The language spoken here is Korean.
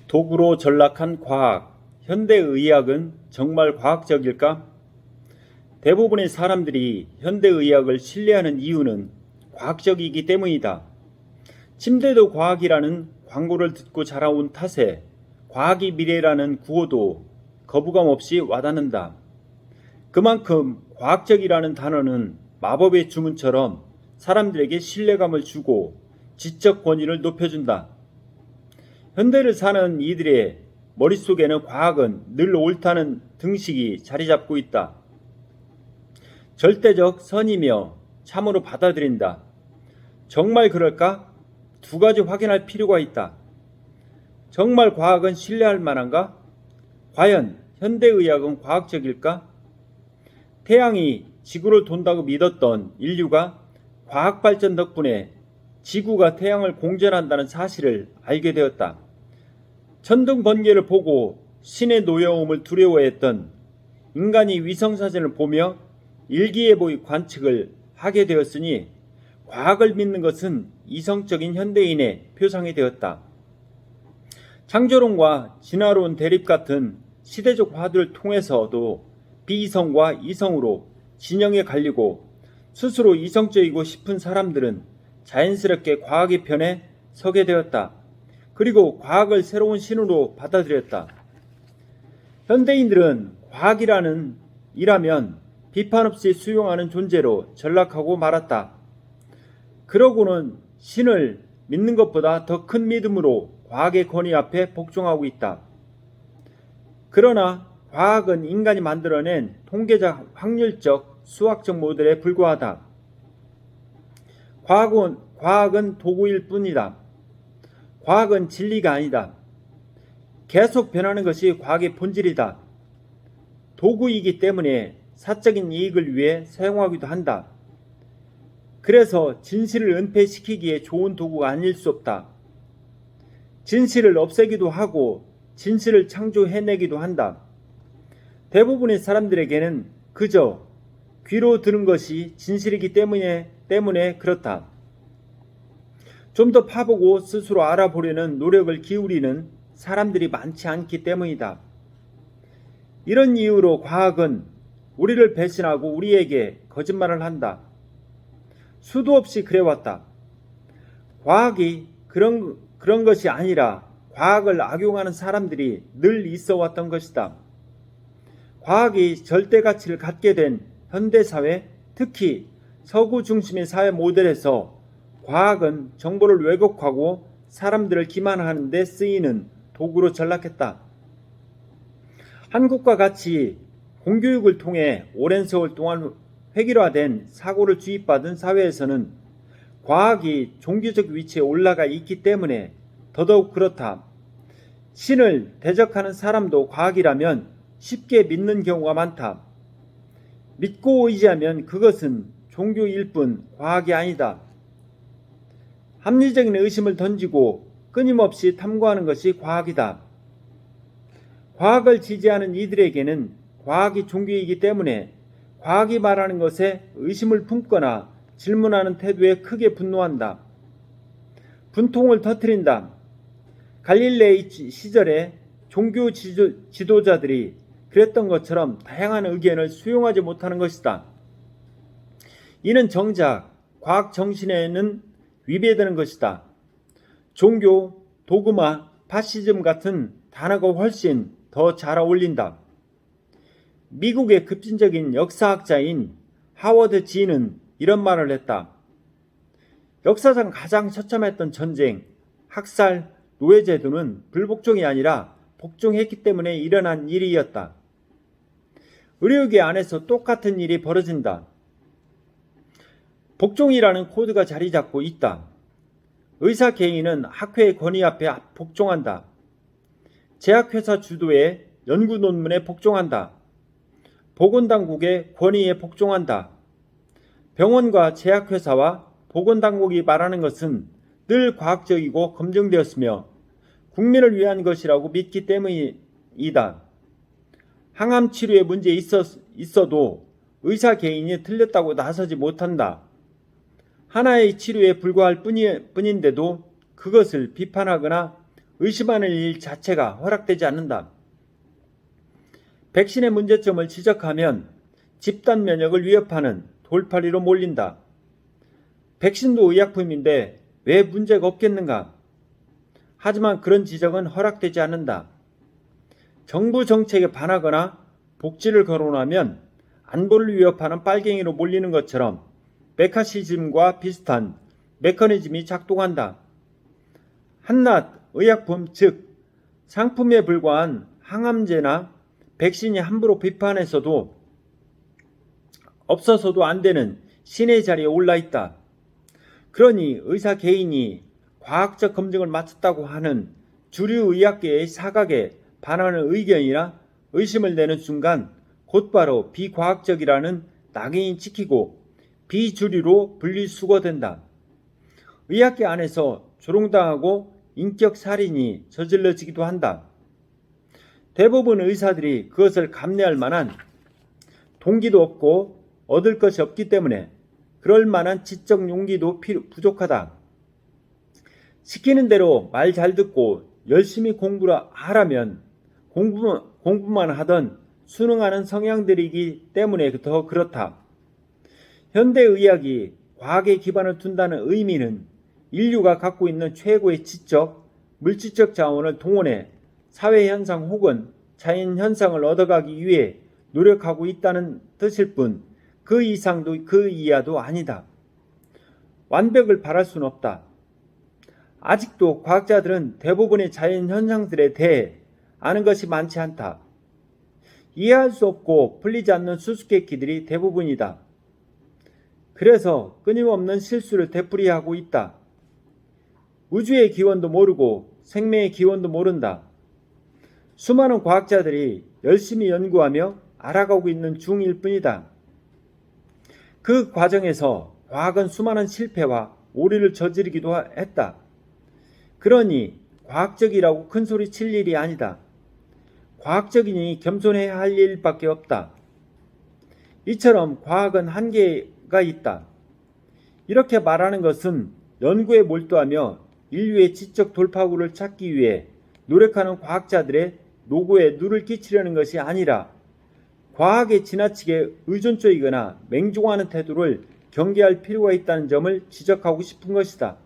도구로 전락한 과학, 현대의학은 정말 과학적일까? 대부분의 사람들이 현대의학을 신뢰하는 이유는 과학적이기 때문이다. 침대도 과학이라는 광고를 듣고 자라온 탓에 과학이 미래라는 구호도 거부감 없이 와닿는다. 그만큼 과학적이라는 단어는 마법의 주문처럼 사람들에게 신뢰감을 주고 지적 권위를 높여준다. 현대를 사는 이들의 머릿속에는 과학은 늘 옳다는 등식이 자리잡고 있다. 절대적 선이며 참으로 받아들인다. 정말 그럴까? 두 가지 확인할 필요가 있다. 정말 과학은 신뢰할 만한가? 과연 현대의학은 과학적일까? 태양이 지구를 돈다고 믿었던 인류가 과학 발전 덕분에 지구가 태양을 공전한다는 사실을 알게 되었다. 천둥 번개를 보고 신의 노여움을 두려워했던 인간이 위성사진을 보며 일기예보의 관측을 하게 되었으니 과학을 믿는 것은 이성적인 현대인의 표상이 되었다. 창조론과 진화론 대립 같은 시대적 화두를 통해서도 비이성과 이성으로 진영에 갈리고 스스로 이성적이고 싶은 사람들은 자연스럽게 과학의 편에 서게 되었다. 그리고 과학을 새로운 신으로 받아들였다. 현대인들은 과학이라면 비판 없이 수용하는 존재로 전락하고 말았다. 그러고는 신을 믿는 것보다 더 큰 믿음으로 과학의 권위 앞에 복종하고 있다. 그러나 과학은 인간이 만들어낸 통계적, 확률적, 수학적 모델에 불과하다. 과학은 도구일 뿐이다. 과학은 진리가 아니다. 계속 변하는 것이 과학의 본질이다. 도구이기 때문에 사적인 이익을 위해 사용하기도 한다. 그래서 진실을 은폐시키기에 좋은 도구가 아닐 수 없다. 진실을 없애기도 하고 진실을 창조해내기도 한다. 대부분의 사람들에게는 그저 귀로 들은 것이 진실이기 때문에 그렇다. 좀 더 파보고 스스로 알아보려는 노력을 기울이는 사람들이 많지 않기 때문이다. 이런 이유로 과학은 우리를 배신하고 우리에게 거짓말을 한다. 수도 없이 그래왔다. 과학이 그런 것이 아니라 과학을 악용하는 사람들이 늘 있어 왔던 것이다. 과학이 절대 가치를 갖게 된 현대사회, 특히 서구 중심의 사회 모델에서 과학은 정보를 왜곡하고 사람들을 기만하는 데 쓰이는 도구로 전락했다. 한국과 같이 공교육을 통해 오랜 세월 동안 획일화된 사고를 주입받은 사회에서는 과학이 종교적 위치에 올라가 있기 때문에 더더욱 그렇다. 신을 대적하는 사람도 과학이라면 쉽게 믿는 경우가 많다. 믿고 의지하면 그것은 종교일 뿐 과학이 아니다. 합리적인 의심을 던지고 끊임없이 탐구하는 것이 과학이다. 과학을 지지하는 이들에게는 과학이 종교이기 때문에 과학이 말하는 것에 의심을 품거나 질문하는 태도에 크게 분노한다. 분통을 터뜨린다. 갈릴레이 시절에 종교 지도자들이 그랬던 것처럼 다양한 의견을 수용하지 못하는 것이다. 이는 정작 과학 정신에는 위배되는 것이다. 종교, 도그마, 파시즘 같은 단어가 훨씬 더 잘 어울린다. 미국의 급진적인 역사학자인 하워드 지는 이런 말을 했다. 역사상 가장 처참했던 전쟁, 학살, 노예제도는 불복종이 아니라 복종했기 때문에 일어난 일이었다. 의료계 안에서 똑같은 일이 벌어진다. 복종이라는 코드가 자리 잡고 있다. 의사 개인은 학회의 권위 앞에 복종한다. 제약회사 주도의 연구 논문에 복종한다. 보건당국의 권위에 복종한다. 병원과 제약회사와 보건당국이 말하는 것은 늘 과학적이고 검증되었으며 국민을 위한 것이라고 믿기 때문이다. 항암 치료에 문제 있어도 의사 개인이 틀렸다고 나서지 못한다. 하나의 치료에 불과할 뿐인데도 그것을 비판하거나 의심하는 일 자체가 허락되지 않는다. 백신의 문제점을 지적하면 집단 면역을 위협하는 돌팔이로 몰린다. 백신도 의약품인데 왜 문제가 없겠는가? 하지만 그런 지적은 허락되지 않는다. 정부 정책에 반하거나 복지를 거론하면 안보를 위협하는 빨갱이로 몰리는 것처럼 메카시즘과 비슷한 메커니즘이 작동한다. 한낱 의약품 즉 상품에 불과한 항암제나 백신이 함부로 비판해서도 없어서도 안 되는 신의 자리에 올라 있다. 그러니 의사 개인이 과학적 검증을 마쳤다고 하는 주류 의학계의 사각에 반하는 의견이나 의심을 내는 순간 곧바로 비과학적이라는 낙인이 찍히고 비주류로 분리수거된다. 의학계 안에서 조롱당하고 인격살인이 저질러지기도 한다. 대부분 의사들이 그것을 감내할 만한 동기도 없고 얻을 것이 없기 때문에 그럴 만한 지적 용기도 부족하다. 시키는 대로 말 잘 듣고 열심히 공부를 하라면 공부만 하던 순응하는 성향들이기 때문에 더 그렇다. 현대의학이 과학에 기반을 둔다는 의미는 인류가 갖고 있는 최고의 지적, 물질적 자원을 동원해 사회현상 혹은 자연현상을 얻어가기 위해 노력하고 있다는 뜻일 뿐 그 이상도 그 이하도 아니다. 완벽을 바랄 수는 없다. 아직도 과학자들은 대부분의 자연현상들에 대해 아는 것이 많지 않다. 이해할 수 없고 풀리지 않는 수수께끼들이 대부분이다. 그래서 끊임없는 실수를 되풀이하고 있다. 우주의 기원도 모르고 생명의 기원도 모른다. 수많은 과학자들이 열심히 연구하며 알아가고 있는 중일 뿐이다. 그 과정에서 과학은 수많은 실패와 오류를 저지르기도 했다. 그러니 과학적이라고 큰소리 칠 일이 아니다. 과학적이니 겸손해야 할 일밖에 없다. 이처럼 과학은 한계가 있다. 이렇게 말하는 것은 연구에 몰두하며 인류의 지적 돌파구를 찾기 위해 노력하는 과학자들의 노고에 누를 끼치려는 것이 아니라 과학에 지나치게 의존적이거나 맹종하는 태도를 경계할 필요가 있다는 점을 지적하고 싶은 것이다.